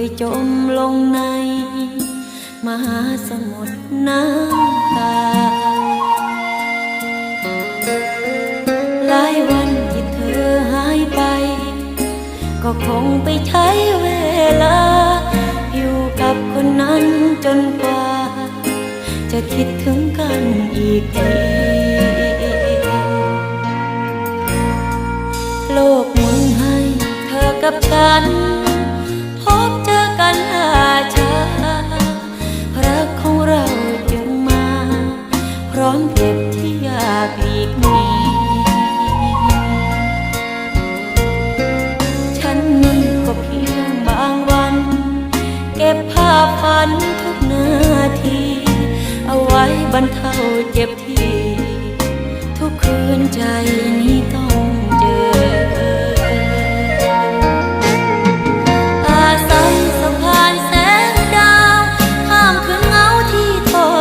ยจมลงในมหาสมุทรน้ำตาหลายวันที่เธอหายไปก็คงไปใช้เวลาอยู่กับคนนั้นจนกว่าจะคิดถึงกันอีกทีโลกหมุนให้เธอกับฉันพบเจอกันช้ารักของเราจึงมาพร้อมเจ็บที่อยากหลีกหนีฉันนั้นก็เพียงบางวันเก็บภาพฝันทุกนาทีเอาไว้บรรเทาเจ็บที่ทุกคืนใจ